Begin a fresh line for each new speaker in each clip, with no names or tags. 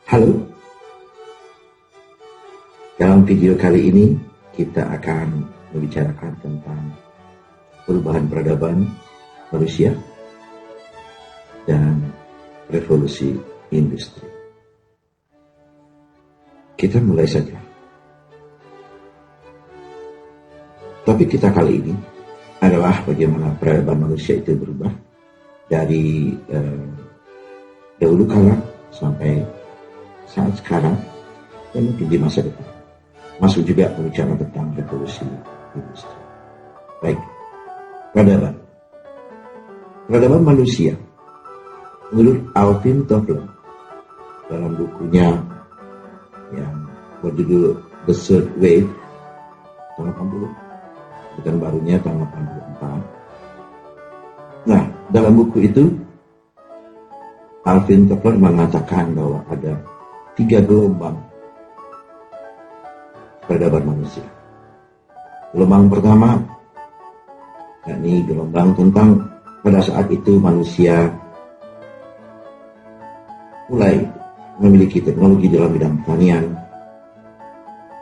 Halo, dalam video kali ini kita akan membicarakan tentang perubahan peradaban manusia dan revolusi industri. Kita mulai saja. Topik kita kali ini adalah bagaimana peradaban manusia itu berubah dari dahulu kala sampai saat sekarang dan mungkin di masa depan. Masuk juga pembicaraan tentang revolusi industri. Baik, peradaban. Peradaban manusia menurut Alvin Toffler dalam bukunya yang berjudul The Third Wave tahun 80, bukan barunya tahun 84. Nah, dalam buku itu Alvin Toffler mengatakan bahwa ada 3 gelombang peradaban manusia. Gelombang pertama, yakni gelombang tentang pada saat itu manusia mulai memiliki teknologi dalam bidang pertanian,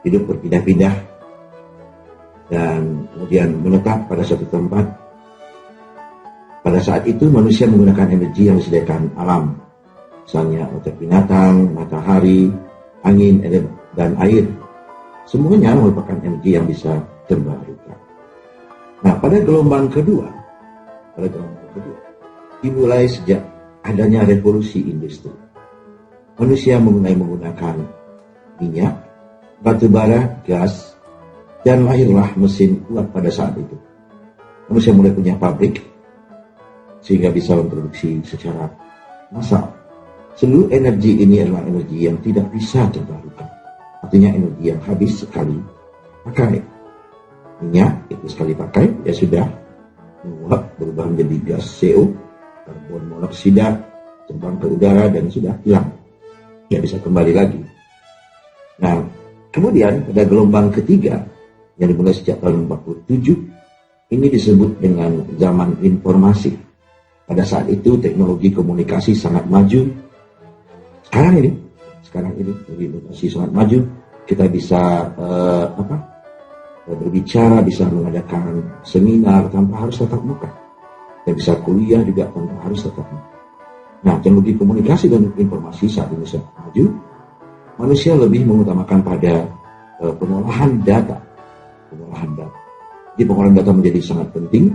hidup berpindah-pindah, dan kemudian menetap pada suatu tempat. Pada saat itu manusia menggunakan energi yang disediakan alam, misalnya otak binatang, matahari, angin, dan air. Semuanya merupakan energi yang bisa terbarukan. Nah, pada gelombang kedua dimulai sejak adanya revolusi industri. Manusia mulai menggunakan minyak, batu bara, gas, dan lahirlah mesin kuat pada saat itu. Manusia mulai punya pabrik sehingga bisa memproduksi secara massal. Seluruh energi ini adalah energi yang tidak bisa terbarukan. Artinya energi yang habis sekali pakai. Minyak itu sekali pakai, ya sudah menguap, berubah menjadi gas CO, karbon monoksida, terbang ke udara dan sudah hilang. Tidak bisa kembali lagi. Nah, kemudian pada gelombang ketiga yang dimulai sejak tahun 47, ini disebut dengan zaman informasi. Pada saat itu teknologi komunikasi sangat maju. Sekarang ini komunikasi sangat maju. Kita bisa berbicara, bisa mengadakan seminar tanpa harus tatap muka. Kita bisa kuliah juga tanpa harus tatap muka. Nah, teknologi komunikasi dan informasi saat ini sangat maju. Manusia lebih mengutamakan pada pengolahan data. Jadi pengolahan data menjadi sangat penting.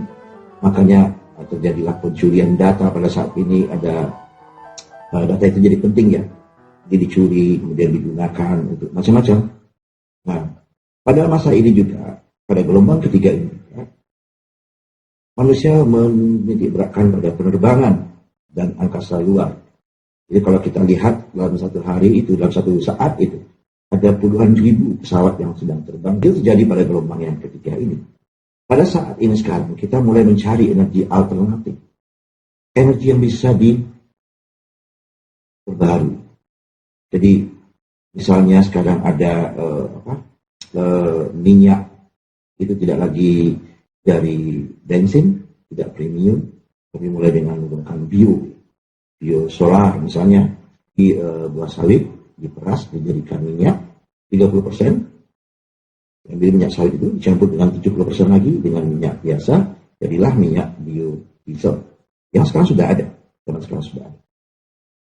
Makanya terjadilah pencurian data pada saat ini. Ada data itu jadi penting ya. Jadi dicuri, kemudian digunakan untuk macam-macam. Nah, pada masa ini juga, pada gelombang ketiga ini, manusia menitikberatkan pada penerbangan dan angkasa luar. Jadi kalau kita lihat dalam satu hari itu, dalam satu saat itu, ada puluhan ribu pesawat yang sedang terbang. Itu terjadi pada gelombang yang ketiga ini. Pada saat ini sekarang, kita mulai mencari energi alternatif. Energi yang bisa diperbarui. Jadi misalnya sekarang ada minyak itu tidak lagi dari bensin, tidak premium, tapi mulai dengan menggunakan bio solar misalnya di buah sawit diperas dijadikan minyak 30%. Ambil minyak sawit itu dicampur dengan 70% lagi dengan minyak biasa, jadilah minyak biodiesel yang sekarang sudah ada.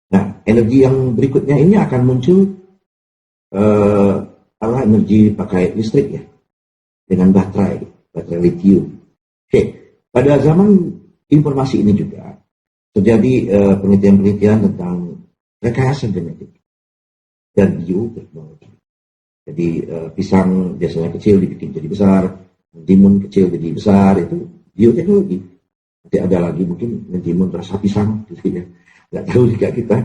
Nah, energi yang berikutnya ini akan muncul energi pakai listrik ya, dengan baterai lithium. Oke, pada zaman informasi ini juga terjadi penelitian-penelitian tentang rekayasa genetik dan bioteknologi. Jadi pisang biasanya kecil dibikin jadi besar, mentimun kecil jadi besar, itu bioteknologi. Nanti ada lagi mungkin mentimun rasa pisang, gitu ya. Nggak tahu juga kita.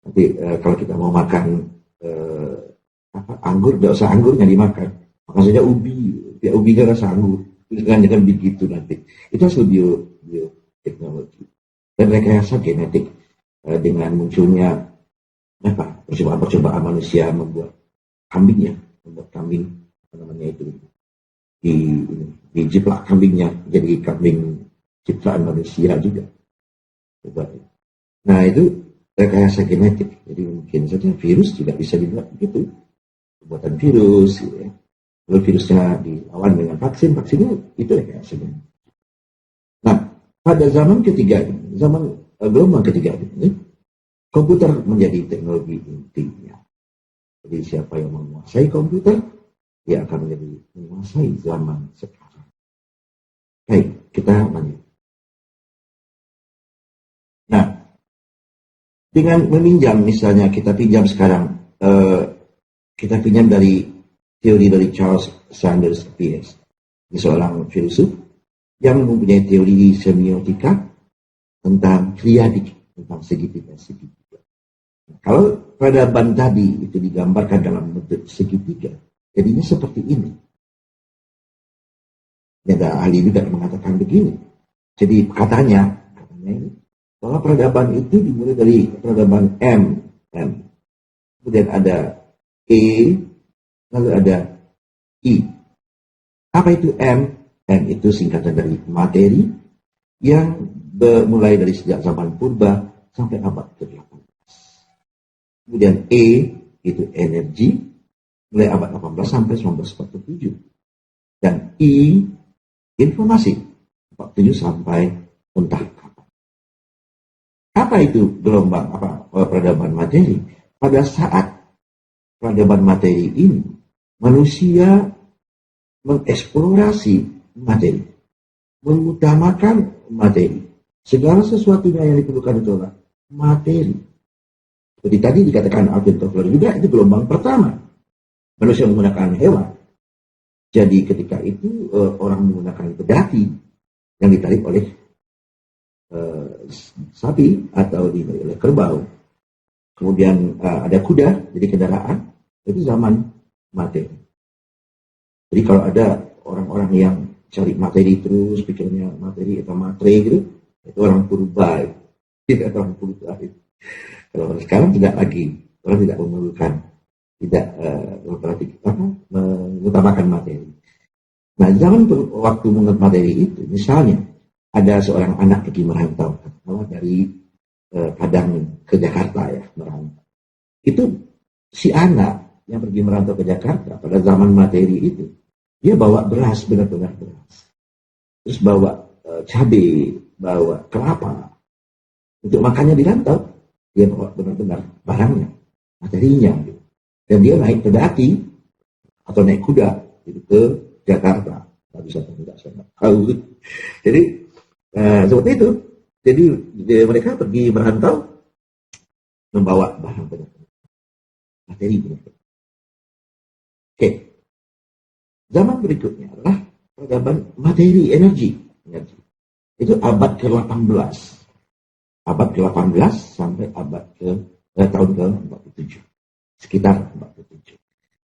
Nanti kalau kita mau makan anggur, nggak usah anggurnya dimakan. Makan saja ubi, ya ubi nggak rasa anggur. Jangan begitu nanti. Itu hasil bioteknologi. Dan rekayasa genetik dengan munculnya percobaan manusia membuat kambing, dijiplak kambingnya jadi kambing ciptaan manusia juga. Nah itu rekayasa genetik. Jadi mungkin saja virus juga bisa dibuat begitu, buatan virus gitu ya. Kalau virusnya dilawan dengan vaksin, vaksinnya itu rekayasa genetik. Nah, pada zaman ketiga ini, gelombang ketiga ini, komputer menjadi teknologi intinya. Jadi siapa yang menguasai komputer, dia akan menjadi menguasai zaman sekarang. Baik, kita lanjut. Nah, dengan meminjam, misalnya kita pinjam sekarang, kita pinjam dari teori dari Charles Sanders Peirce. Ini seorang filsuf yang mempunyai teori semiotika tentang triadik, tentang segitiga. Kalau peradaban tadi itu digambarkan dalam bentuk segitiga, jadinya seperti ini. Ada ahli juga yang mengatakan begini. Jadi katanya ini, bahwa peradaban itu dimulai dari peradaban M. Kemudian ada E, lalu ada I. Apa itu M? M itu singkatan dari materi yang mulai dari sejak zaman purba sampai abad ke-18. Kemudian E itu energi, mulai abad 18 sampai 1947. Dan I, informasi, 47 sampai entah kapan. Apa itu gelombang, peradaban materi? Pada saat peradaban materi ini, manusia mengeksplorasi materi, mengutamakan materi. Segala sesuatunya yang diperlukan itu adalah materi. Seperti tadi dikatakan Alvin Toffler juga, itu gelombang pertama. Manusia menggunakan hewan. Jadi ketika itu orang menggunakan pedati yang ditarik oleh sapi atau ditarik oleh kerbau. Kemudian ada kuda, jadi kendaraan. Itu zaman materi. Jadi kalau ada orang-orang yang cari materi terus, pikirnya materi atau matre gitu, itu orang purba. Tidak orang purba. Kalau sekarang tidak lagi, orang tidak memerlukan, tidak mengutamakan materi. Nah, zaman waktu mengenai materi itu, misalnya ada seorang anak pergi merantau, dari Padang ke Jakarta ya, merantau. Itu si anak yang pergi merantau ke Jakarta pada zaman materi itu, dia bawa beras, benar-benar beras. Terus bawa cabai, bawa kelapa. Untuk makannya di rantau, dia bawa benar-benar barangnya, materinya. Gitu. Dan dia naik pedati atau naik kuda gitu, ke Jakarta. Nggak bisa tidak tahu. Jadi seperti itu. Jadi mereka pergi merantau membawa barang benar-benar, materi benar-benar. Oke. Zaman berikutnya adalah peradaban materi energi. Itu abad ke-18. Abad ke-18 sampai abad tahun ke-47. Sekitar 47.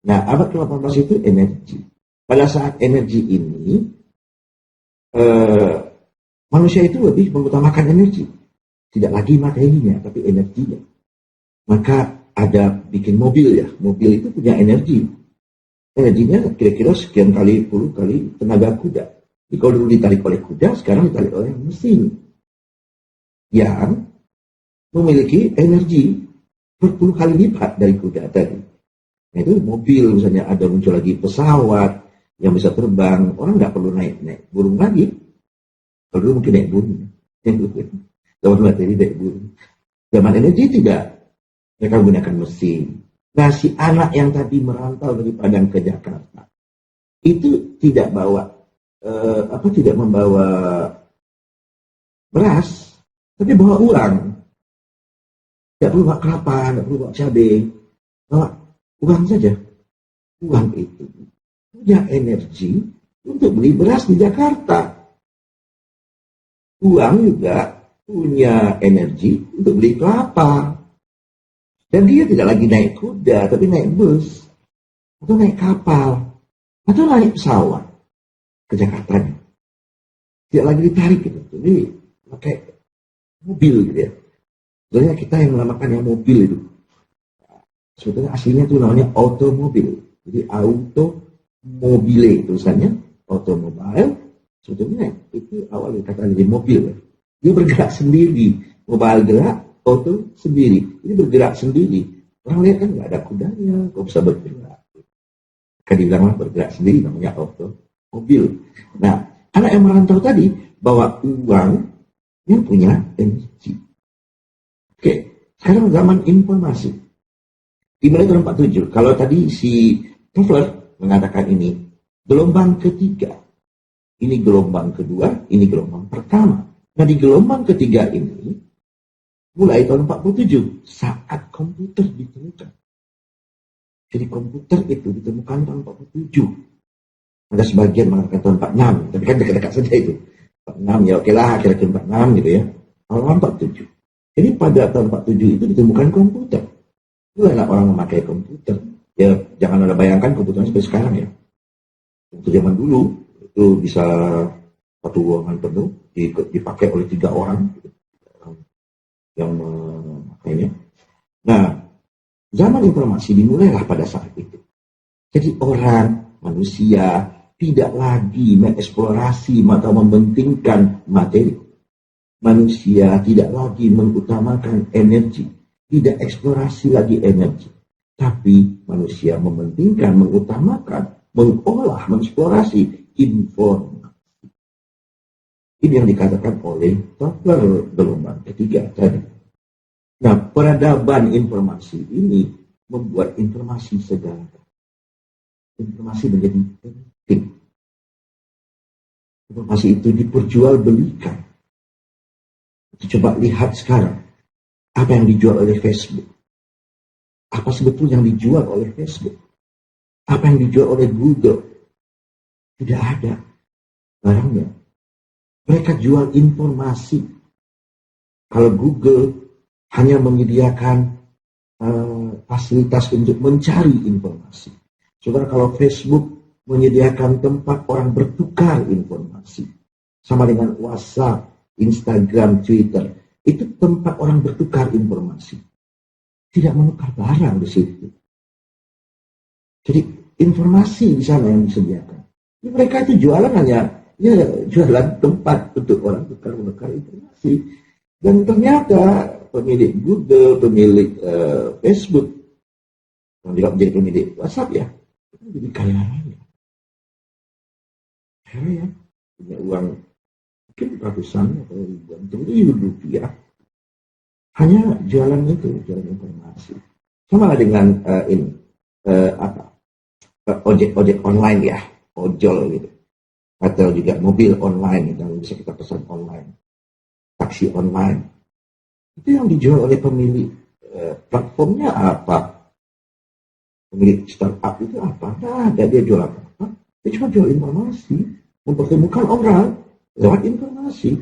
Nah, abad ke-18 itu energi. Pada saat energi ini, manusia itu lebih mengutamakan energi. Tidak lagi materinya, tapi energinya. Maka ada bikin mobil ya. Mobil itu punya energi. Energinya kira-kira sekian kali, 10 kali tenaga kuda. Jadi kalau dulu ditarik oleh kuda, sekarang ditarik oleh mesin. Yang memiliki energi berpuluh kali lipat dari kuda tadi. Nah itu mobil, misalnya ada muncul lagi pesawat yang bisa terbang. Orang nggak perlu naik burung lagi. Kalau dulu mungkin naik burung. Zaman materi naik burung. Zaman energi tidak. Mereka menggunakan mesin. Nah si anak yang tadi merantau dari Padang ke Jakarta itu tidak bawa tidak membawa beras, tapi bawa uang. Tidak perlu bawa kelapa, tidak perlu bawa cabai, bawa uang saja. Uang itu punya energi untuk beli beras di Jakarta. Uang juga punya energi untuk beli kelapa. Dan dia tidak lagi naik kuda, tapi naik bus, atau naik kapal, atau naik pesawat ke Jakarta. Tidak lagi ditarik gitu. Jadi pakai mobil gitu ya. Sebenarnya kita yang menamakannya mobil itu. Sebetulnya aslinya itu namanya automobil. Jadi automobile tulisannya, automobile. Sebetulnya itu awalnya kata dari mobil. Dia bergerak sendiri. Mobile gerak, auto sendiri. Ini bergerak sendiri. Orang lihat kan nggak ada kudanya, kok bisa bergerak. Kan dibilanglah bergerak sendiri, namanya mobil. Nah, anak yang merantau tadi bawa uang yang punya energi. Oke, sekarang zaman informasi. Dimulai tahun 47. Kalau tadi si Toffler mengatakan ini gelombang ketiga. Ini gelombang kedua, ini gelombang pertama. Nah, di gelombang ketiga ini mulai tahun 47 saat komputer ditemukan. Jadi komputer itu ditemukan tahun 47. Ada sebagian mengatakan tahun 46, tapi kan dekat-dekat saja itu. 46 ya oke lah, kira-kira 46 gitu ya. Tahun 47. Jadi pada tahun 47 itu ditemukan komputer. Mulailah orang memakai komputer. Ya jangan Anda bayangkan komputernya seperti sekarang ya. Untuk zaman dulu itu bisa satu ruangan penuh dipakai oleh 3 orang yang memakainya. Nah, zaman informasi dimulailah pada saat itu. Jadi orang, manusia tidak lagi mengeksplorasi atau mementingkan materi. Manusia tidak lagi mengutamakan energi, tidak eksplorasi lagi energi. Tapi manusia mementingkan, mengutamakan, mengolah, mengeksplorasi informasi. Ini yang dikatakan oleh Toffler gelombang ketiga tadi. Nah, peradaban informasi ini membuat informasi segala. Informasi menjadi penting. Informasi itu diperjualbelikan. Coba lihat sekarang apa yang dijual oleh Facebook. Apa sebetulnya yang dijual oleh Facebook? Apa yang dijual oleh Google? Tidak ada barangnya. Mereka jual informasi. Kalau Google hanya menyediakan fasilitas untuk mencari informasi. Saudara, kalau Facebook menyediakan tempat orang bertukar informasi. Sama dengan WhatsApp, Instagram, Twitter. Itu tempat orang bertukar informasi. Tidak menukar barang di situ. Jadi informasi di sana yang disediakan. Mereka itu jualan hanya jualan tempat untuk orang menukar informasi. Dan ternyata pemilik Google, pemilik Facebook, yang juga menjadi pemilik WhatsApp ya, itu jadi kaya raya. Kaya, punya uang mungkin ratusan atau ribuan triliun rupiah. Hanya jualan itu, jualan informasi. Sama dengan ojek online ya, ojol gitu. Atau juga mobil online yang bisa kita pesan online. Taksi online. Itu yang dijual oleh pemilik platformnya apa? Pemilik startup itu apa? Nah, ada dia jual apa? Dia cuma jual informasi, mempertemukan orang lewat informasi.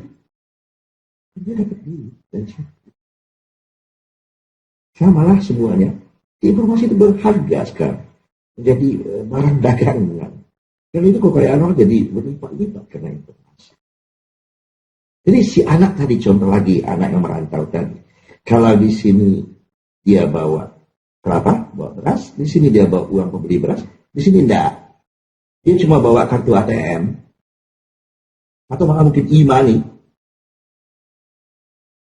Dia dapat duit dan samalah semuanya. Informasi itu berharga sekarang. Menjadi barang dagangan. Dan itu kekayaan orang jadi berlipat-lipat karena informasi. Jadi si anak tadi, contoh lagi, anak yang merantau tadi. Kalau di sini dia bawa kelapa, bawa beras. Di sini dia bawa uang pembeli beras. Di sini enggak. Dia cuma bawa kartu ATM. Atau malah mungkin e-money.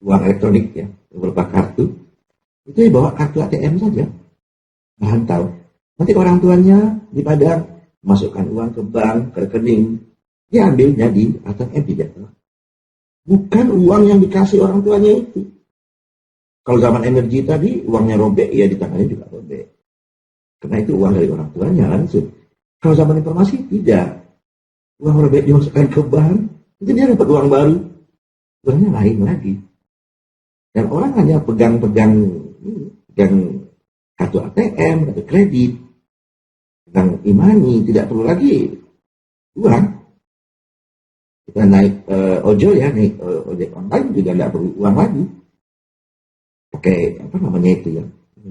Uang elektronik ya, berupa kartu. Itu dia bawa kartu ATM saja. Merantau. Nanti orang tuanya di Padang masukkan uang ke bank, ke rekening. Dia ambilnya di ATM tidak. Bukan uang yang dikasih orang tuanya itu. Kalau zaman energi tadi, uangnya robek, ya di tangannya juga robek. Karena itu uang dari orang tuanya langsung. Kalau zaman informasi, tidak. Uang robek dimasukkan ke bank, itu dia dapat uang baru. Uangnya lain lagi. Dan orang hanya pegang kartu ATM, kartu kredit, pegang e-money, tidak perlu lagi uang. Kita naik ojol ya, naik ojek online juga tidak perlu uang lagi. Pakai apa namanya itu ya,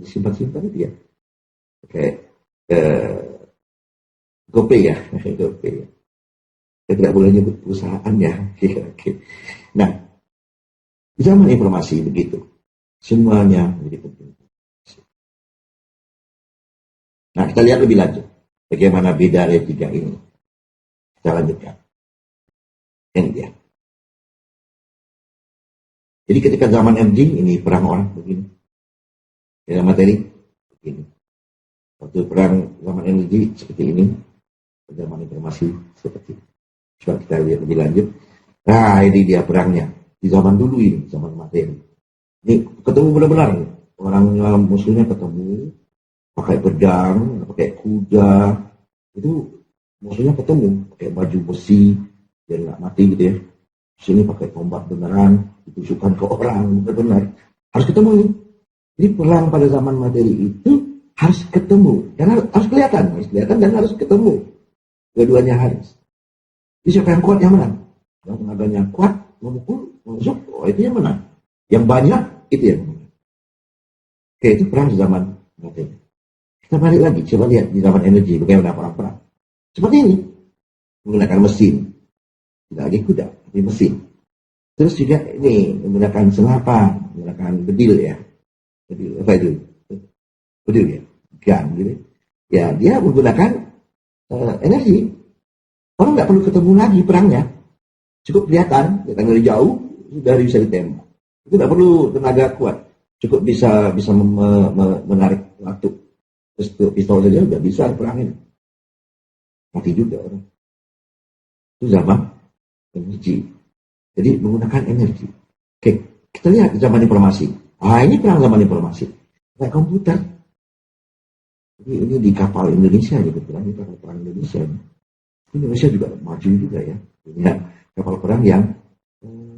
simpan-simpan itu ya. Pakai GoPay ya, GoPay ya. Saya tidak boleh nyebut perusahaan ya. Oke. Nah, di zaman informasi begitu, semuanya menjadi penting. Nah, kita lihat lebih lanjut bagaimana beda dari tiga ini. Kita lanjutkan. Ini dia. Jadi ketika zaman energi, ini perang orang begini. Dalam materi, begini. Waktu perang zaman energi seperti ini, zaman informasi seperti ini. Coba kita lihat lebih lanjut. Nah, ini dia perangnya. Di zaman dulu ini, zaman materi. Ini ketemu benar-benar. Orang musuhnya ketemu, pakai pedang, pakai kuda. Itu musuhnya ketemu, pakai baju besi, biar nggak mati gitu ya. Sini pakai tombak beneran, ditusukan ke orang, benar-benar. Harus ketemu ini. Jadi perang pada zaman materi itu harus ketemu. Dan harus kelihatan dan harus ketemu. Dua-duanya harus. Jadi siapa yang kuat yang menang? Yang tenaganya kuat, memukul, menusuk, oh itu yang menang. Yang banyak, itu yang menang. Oke, itu perang zaman materi. Kita balik lagi, coba lihat di zaman energi, bagaimana perang-perang. Seperti ini. Menggunakan mesin. Tidak lagi kuda, tapi mesin. Terus juga ini, menggunakan senapan, menggunakan bedil ya. Bedil, apa itu? Bedil ya. Gun, gitu. Ya, dia menggunakan energi. Orang nggak perlu ketemu lagi perangnya. Cukup kelihatan dari jauh, sudah bisa ditembak. Itu nggak perlu tenaga kuat. Cukup bisa menarik waktu. Terus pistol saja udah bisa perangin. Mati juga orang. Itu zaman energi. Jadi menggunakan energi. Oke, kita lihat zaman informasi. Ini perang zaman informasi. Kayak komputer. Ini di kapal Indonesia gitu. Ini kapal perang Indonesia. Indonesia juga maju juga ya. Punya kapal perang yang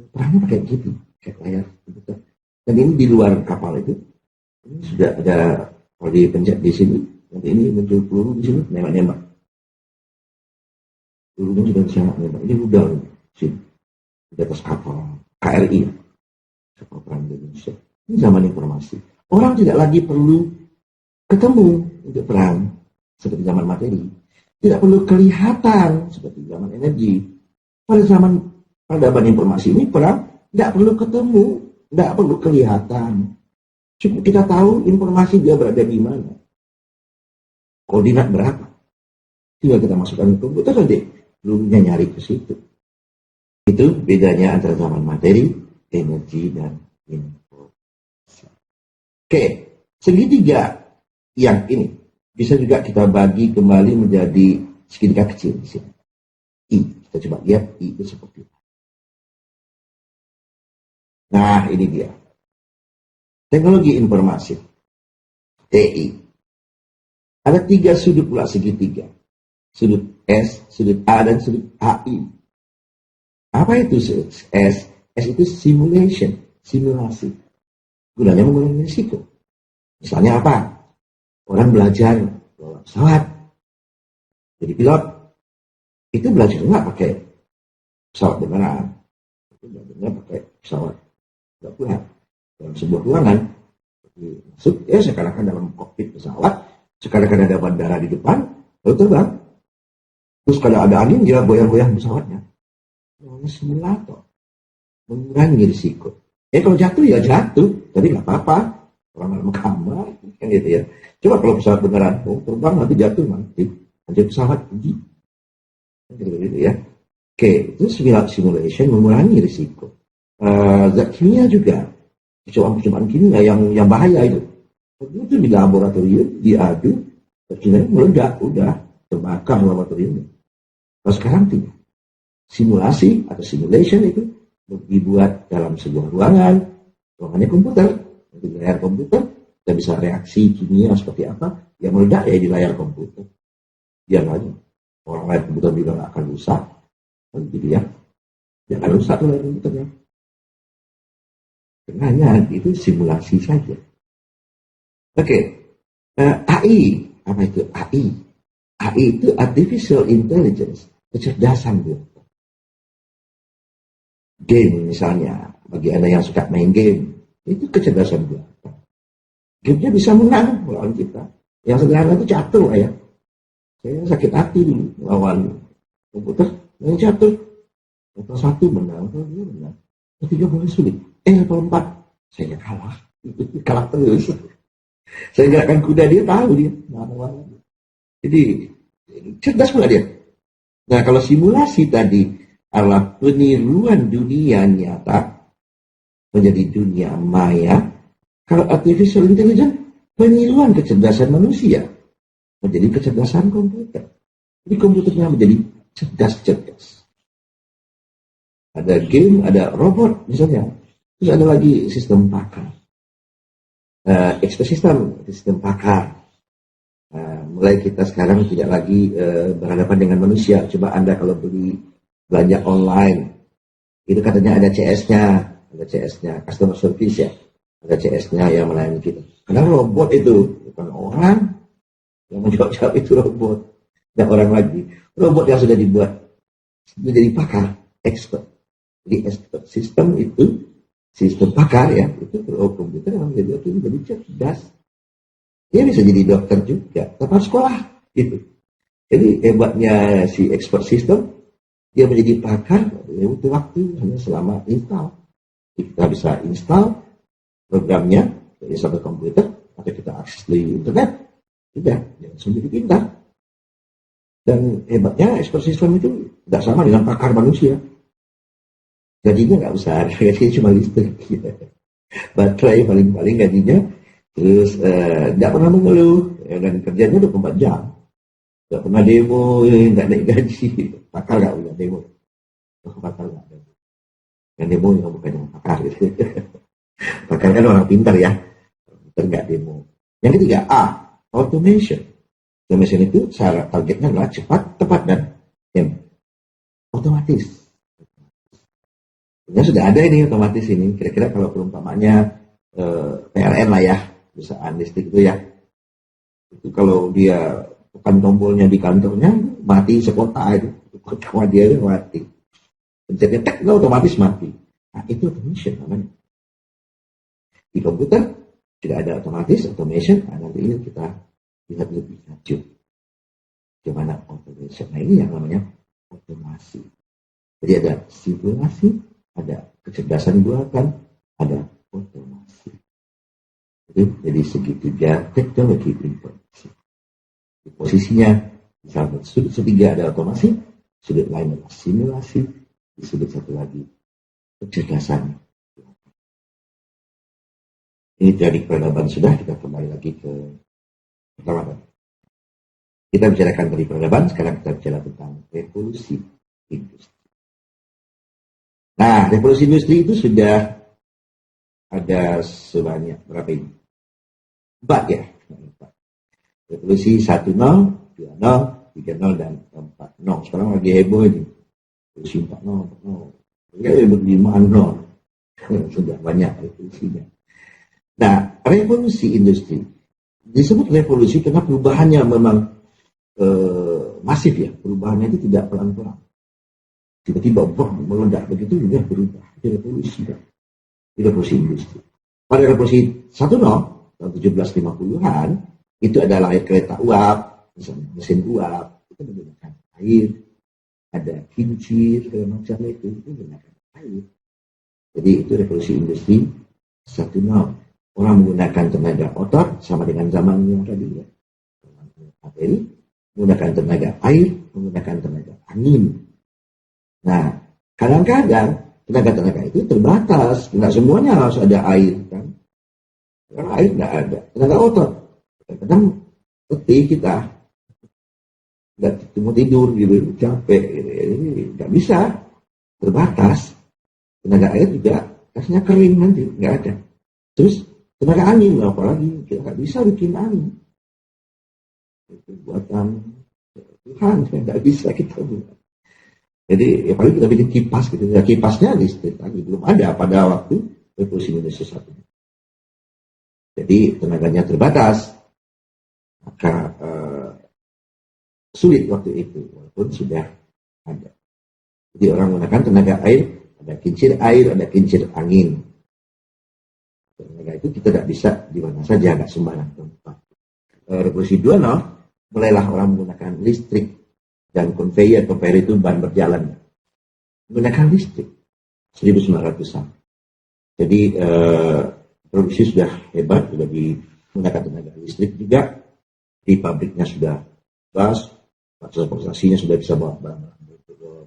perangnya pakai gitu. Kayak layar komputer. Dan ini di luar kapal itu. Ini sudah ada, kalau dipencet di sini. Nanti ini muncul peluru di sini. Nembak-nembak. Pelurunya sudah bisa nembak. Ini rudal sini. Di atas kapal KRI. Kapal perang Indonesia. Ini zaman informasi. Orang tidak lagi perlu ketemu untuk perang. Seperti zaman materi. Tidak perlu kelihatan seperti zaman energi. Pada zaman informasi ini perang tidak perlu ketemu, tidak perlu kelihatan. Cukup kita tahu informasi dia berada di mana. Koordinat berapa. Tinggal kita masukkan ke komputer nanti pelurunya nyari ke situ. Itu bedanya antara zaman materi, energi, dan informasi. Oke, segitiga yang ini bisa juga kita bagi kembali menjadi segitiga kecil di sini. I. Kita coba lihat I itu seperti apa. Nah, ini dia. Teknologi informasi. TI. Ada 3 sudut pula segitiga. Sudut S, sudut A, dan sudut AI. Apa itu sudut S? S itu simulation, simulasi. Gunanya mengurangi risiko. Misalnya apa? Orang belajar bawa pesawat, jadi pilot, itu belajar nggak pakai pesawat beneran, itu belajarnya pakai pesawat nggak punya dalam sebuah ruangan. Masuk, sekarang dalam kokpit pesawat, sekarang ada bandara di depan, lalu terbang. Terus kalau ada angin, dia goyang-goyang pesawatnya. Namanya simulator, mengurangi risiko. Kalau jatuh ya jatuh, tapi nggak apa-apa. Orang dalam kamar, kan gitu ya. Coba kalau pesawat beneran, terbang nanti jatuh nanti. Nanti pesawat pergi. Gitu ya. Oke, itu simulation mengurangi risiko. Zat kimia juga. Percobaan kimia yang bahaya itu. Itu di laboratorium, diadu, zat kimia meledak, udah terbakar laboratoriumnya. Kalau sekarang tidak. Simulasi atau simulation itu dibuat dalam sebuah ruangannya komputer. Di layar komputer, kita bisa reaksi kimia seperti apa yang meledak ya di layar komputer. Biar aja. Orang layar komputer juga nggak akan rusak. Gitu ya. Jangan rusak tuh layar komputernya. Karena itu simulasi saja. Oke. AI. Apa itu AI? AI itu Artificial Intelligence. Kecerdasan buatan. Game misalnya. Bagi Anda yang suka main game. Itu kecerdasan buatan. Game-nya bisa menang melawan kita. Yang sederhana itu catur ya. Saya sakit hati dulu melawan komputer. Yang catur. Level 1 menang. Level 2 menang. Level 3 mulai sulit. Level 4 saya kalah. Kalah terus. Saya gerakan kuda dia tahu dia. Mana-mana. Jadi cerdas pula dia. Nah kalau simulasi tadi adalah peniruan dunia nyata. menjadi dunia maya. Kalau artificial intelligence, peniruan kecerdasan manusia menjadi kecerdasan komputer. Jadi komputernya menjadi cerdas-cerdas. Ada game, ada robot misalnya. Terus ada lagi sistem pakar. Sistem pakar. Mulai kita sekarang tidak lagi berhadapan dengan manusia. Coba Anda kalau beli belanja online, itu katanya ada CS-nya, customer service ya. Ada CS-nya yang melayani kita. Karena robot itu, bukan orang yang menjawab itu robot. Dan orang lagi. Robot yang sudah dibuat menjadi pakar, expert. Jadi expert sistem itu, sistem pakar ya, itu komputer yang menjadi cerdas. Dia bisa jadi dokter juga, tempat sekolah gitu. Jadi hebatnya si expert system, dia menjadi pakar, dia butuh waktu hanya selama install. Kita bisa install programnya dari satu komputer, atau kita akses di internet, sudah, langsung jadi pintar. Dan hebatnya expert system itu tidak sama dengan pakar manusia. Gajinya nggak besar, gajinya cuma listrik. Baterai paling-paling gajinya. Terus tidak pernah mengeluh, dan kerjanya 24 jam. Tidak pernah demo, nggak naik gaji. Pakar nggak punya demo. Pakar nggak ada. Yang demo yang bukan yang pakar. Gitu. Pakar kan orang pintar ya. Pintar nggak demo. Yang ketiga, automation. Automation itu syarat targetnya adalah cepat, tepat, dan otomatis. Ya, sudah ada ini otomatis ini. Kira-kira kalau perumpamannya PLN lah ya. Perusahaan listrik itu ya, itu kalau dia tekan tombolnya di kantornya mati sekota itu, kota dia itu mati, pencetnya tek otomatis mati. Nah itu automation namanya. Di komputer tidak ada otomatis, automation. Nah, nanti ini kita lihat lebih lanjut bagaimana automation. Nah ini yang namanya otomasi. Jadi ada simulasi, ada kecerdasan buatan, ada otomasi. Jadi segitiga teknologi informasi. Posisinya misalnya sudut ketiga ada otomasi, sudut lain adalah simulasi, di sudut satu lagi kecerdasan. Ini dari peradaban sudah, kita kembali lagi ke peradaban. Kita bicarakan dari peradaban, sekarang kita bicara tentang revolusi industri. Nah, revolusi industri itu sudah ada sebanyak berapa ini? 4 ya. Revolusi 1.0, 2.0, 3.0, dan 4.0. Sekarang lagi heboh ini. Revolusi 4.0, 4.0. Ya, 5.0. Sudah banyak revolusinya. Nah, revolusi industri. Disebut revolusi karena perubahannya memang masif ya. Perubahannya itu tidak pelan-pelan. Tiba-tiba meledak begitu juga berubah. Itu revolusi kan. Itu revolusi industri. Pada revolusi 1.0 tahun 1750-an itu adalah kereta uap, mesin uap, itu menggunakan air, ada kincir segala macam itu menggunakan air. Jadi itu revolusi industri 1.0. Orang menggunakan tenaga otot sama dengan zaman yang tadi ya. Materi, menggunakan tenaga air, menggunakan tenaga angin. Nah, kadang-kadang tenaga-tenaga itu terbatas, tidak semuanya harus ada air kan. Karena air tidak ada, tenaga otot. Kadang letih kita, nggak mau tidur gitu, capek, gitu. Ini nggak bisa, terbatas. Tenaga air juga kasnya kering nanti, nggak ada. Terus tenaga angin, apalagi kita nggak bisa bikin angin. Itu buatan Tuhan, nggak bisa kita buat. Jadi ya paling kita bikin kipas gitu. Ya, kipasnya listrik lagi belum ada pada waktu revolusi Indonesia 1. Jadi tenaganya terbatas, maka sulit waktu itu walaupun sudah ada. Jadi orang menggunakan tenaga air, ada kincir air, ada kincir angin. Tenaga itu kita tidak bisa di mana saja, nggak sembarang tempat. Revolusi 2.0 mulailah orang menggunakan listrik. Dan conveyor itu bahan berjalan menggunakan listrik 1900-an. Jadi produksi sudah hebat, sudah menggunakan tenaga listrik juga. Di pabriknya sudah gas, transportasinya sudah bisa bawa barang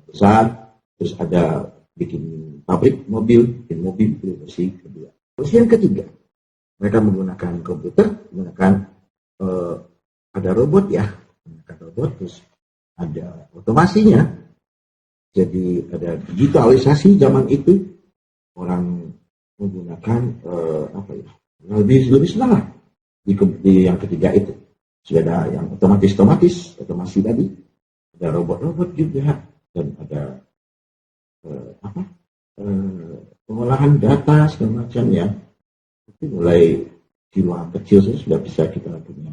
besar. Terus ada bikin pabrik mobil, bikin mobil, itu versi kedua. Versi yang ketiga, mereka menggunakan komputer, menggunakan ada robot ya, menggunakan robot, terus ada otomasinya. Jadi ada digitalisasi zaman itu, orang menggunakan lebih senang lah di yang ketiga itu. Sudah ada yang otomasi tadi, ada robot-robot juga, dan ada pengolahan data segala macam ya. Itu mulai di ruang kecil saja sudah bisa kita punya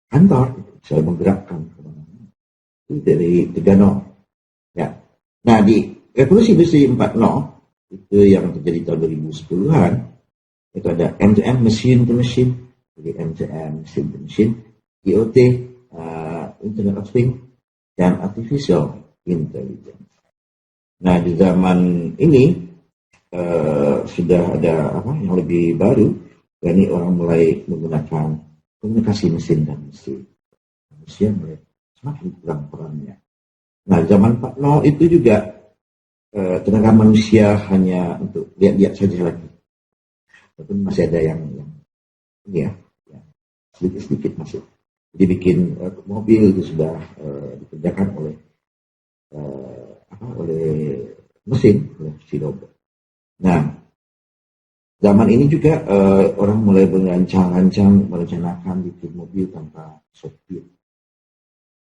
kantor, bisa menggerakkan kemana-mana. Itu dari 3.0 ya. Nah, di revolusi industri 4.0 itu yang terjadi tahun 2010-an, itu ada M2M, machine to machine, jadi M2M, machine to machine, IoT, Internet of Things, dan artificial intelligence. Nah, di zaman ini sudah ada yang lebih baru, yakni orang mulai menggunakan komunikasi mesin dan mesin. Manusia mulai semakin kurang perannya. Nah, zaman 4.0 itu juga tenaga manusia hanya untuk lihat-lihat saja lagi. Walaupun masih ada yang ini ya, sedikit-sedikit masuk. Jadi bikin mobil itu sudah dikerjakan oleh mesin, oleh si robot. Nah, zaman ini juga orang mulai merencanakan bikin mobil tanpa sopir.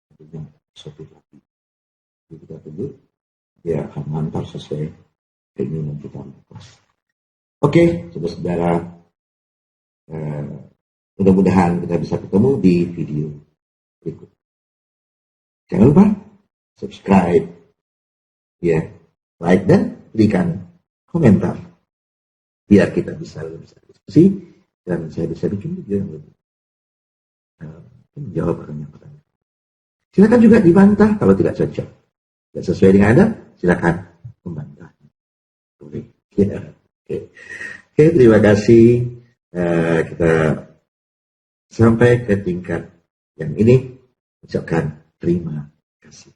Artinya sopir lagi. Jadi kita tunggu dia akan mengantar sesuai keinginan kita. Oke, saudara-saudara, mudah-mudahan kita bisa ketemu di video berikut. Jangan lupa subscribe, ya, like dan berikan komentar biar kita bisa diskusi dan saya bisa bikin video yang lebih menjawab pertanyaan-pertanyaan. Silakan juga dibantah kalau tidak cocok. Tidak sesuai dengan Anda, silakan membantah. Ya. Oke, terima kasih. Kita sampai ke tingkat yang ini. Ucapkan terima kasih.